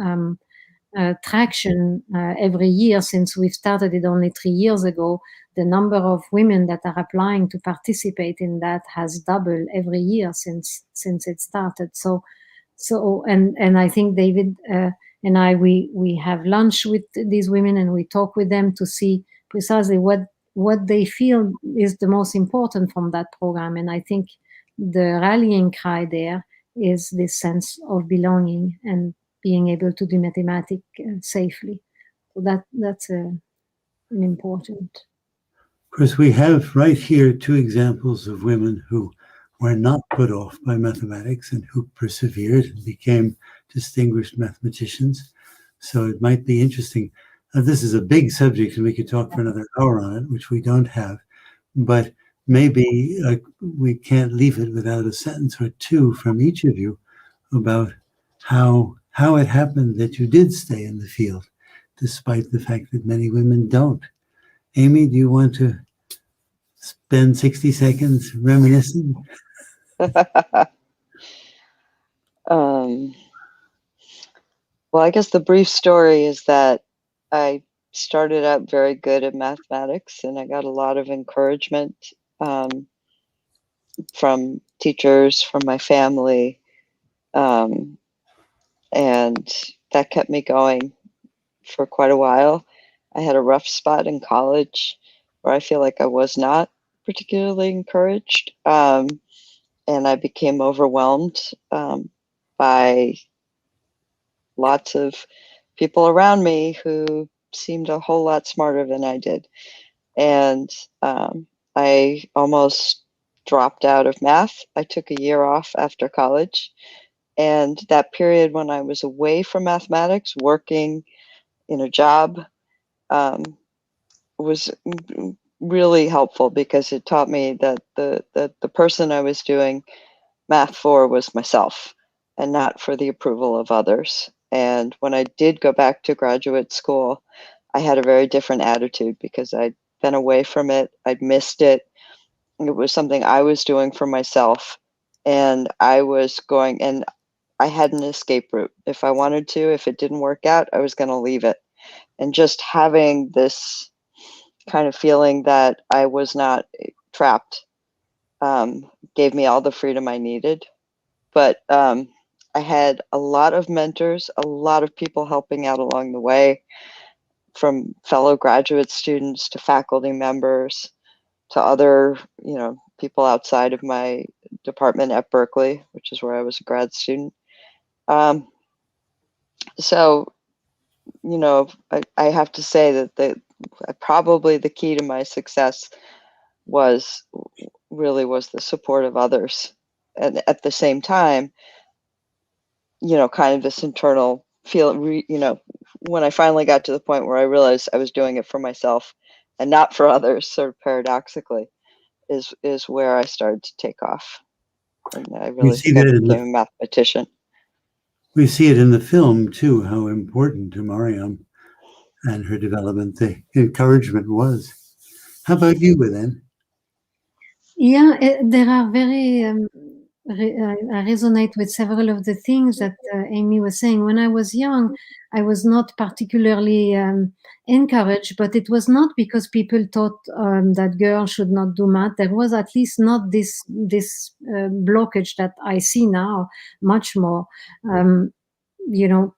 traction every year since we've started it only 3 years ago. The number of women that are applying to participate in that has doubled every year since it started. So and I think David and I we have lunch with these women and we talk with them to see precisely what they feel is the most important from that program. And I think the rallying cry there is this sense of belonging and being able to do mathematics safely. So that's an important. Of course, we have right here 2 examples of women who were not put off by mathematics and who persevered and became distinguished mathematicians. So it might be interesting. This is a big subject and we could talk for another hour on it, which we don't have. But maybe we can't leave it without a sentence or 2 from each of you about how it happened that you did stay in the field, despite the fact that many women don't. Amy, do you want to spend 60 seconds reminiscing? Well, I guess the brief story is that I started out very good at mathematics, and I got a lot of encouragement from teachers, from my family, and that kept me going for quite a while. I had a rough spot in college where I feel like I was not particularly encouraged, and I became overwhelmed by lots of people around me who seemed a whole lot smarter than I did. And I almost dropped out of math. I took a year off after college. And that period when I was away from mathematics, working in a job, was really helpful because it taught me that the person I was doing math for was myself and not for the approval of others. And when I did go back to graduate school, I had a very different attitude because I'd been away from it. I'd missed it. It was something I was doing for myself, and I was going, and I had an escape route. If I wanted to, if it didn't work out, I was going to leave it. And just having this kind of feeling that I was not trapped gave me all the freedom I needed. But I had a lot of mentors, a lot of people helping out along the way, from fellow graduate students to faculty members to other, people outside of my department at Berkeley, which is where I was a grad student. So, you know, I have to say that probably the key to my success was the support of others. And at the same time, you know, kind of this internal feeling, you know, when I finally got to the point where I realized I was doing it for myself and not for others, sort of paradoxically, is where I started to take off. And I really think I became a mathematician. We see it in the film too, how important to Maryam and her development the encouragement was. How about you, then? Yeah, there are very, I resonate with several of the things that Amy was saying. When I was young, I was not particularly encouraged, but it was not because people thought that girls should not do math. There was at least not this blockage that I see now, much more. You know,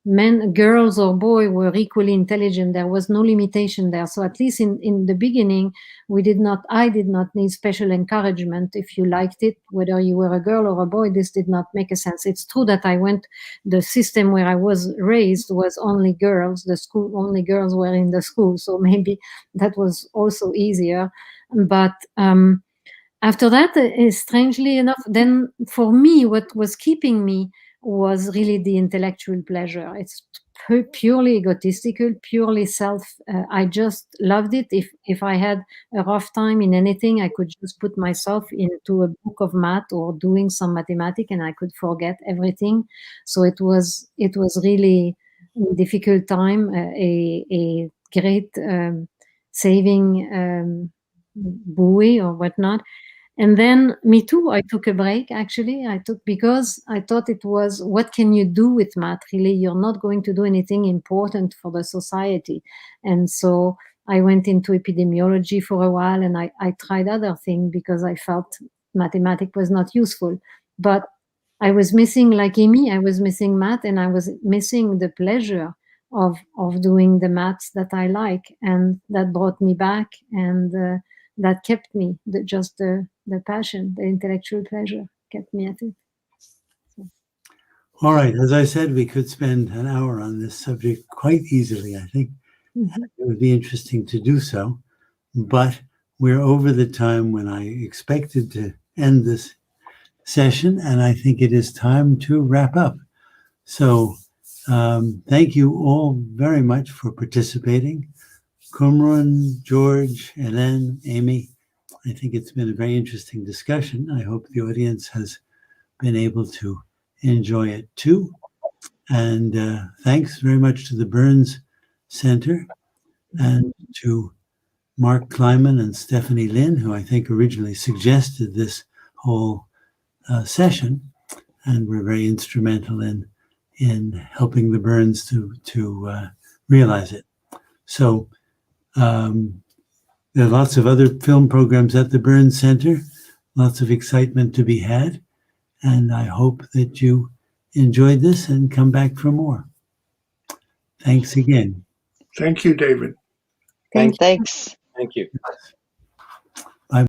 men, girls or boys were equally intelligent. There was no limitation there. So at least in the beginning, I did not need special encouragement. If you liked it, whether you were a girl or a boy, this did not make a sense. It's true that the system where I was raised was only girls. Only girls were in the school. So maybe that was also easier. But after that, strangely enough, then for me, what was keeping me was really the intellectual pleasure. It's purely egotistical, purely self. I just loved it. If I had a rough time in anything, I could just put myself into a book of math or doing some mathematics, and I could forget everything. So it was really a difficult time, a great saving buoy or whatnot. And then me too, I took a break, actually. Because I thought it was, what can you do with math, really? You're not going to do anything important for the society. And so I went into epidemiology for a while, and I tried other things because I felt mathematics was not useful. But I was missing, like Amy, I was missing math, and I was missing the pleasure of doing the maths that I like. And that brought me back, and that kept me, the passion, the intellectual pleasure kept me at it. So. All right. As I said, we could spend an hour on this subject quite easily, I think. Mm-hmm. It would be interesting to do so. But we're over the time when I expected to end this session, and I think it is time to wrap up. So thank you all very much for participating. Kumran, George, Hélène, Amy, I think it's been a very interesting discussion. I hope the audience has been able to enjoy it too. And thanks very much to the Burns Center and to Mark Kleiman and Stephanie Lin, who I think originally suggested this whole session, and were very instrumental in helping the Burns to realize it. So there are lots of other film programs at the Burns Center, lots of excitement to be had, and I hope that you enjoyed this and come back for more. Thanks again. Thank you, David. Thanks. Thank you.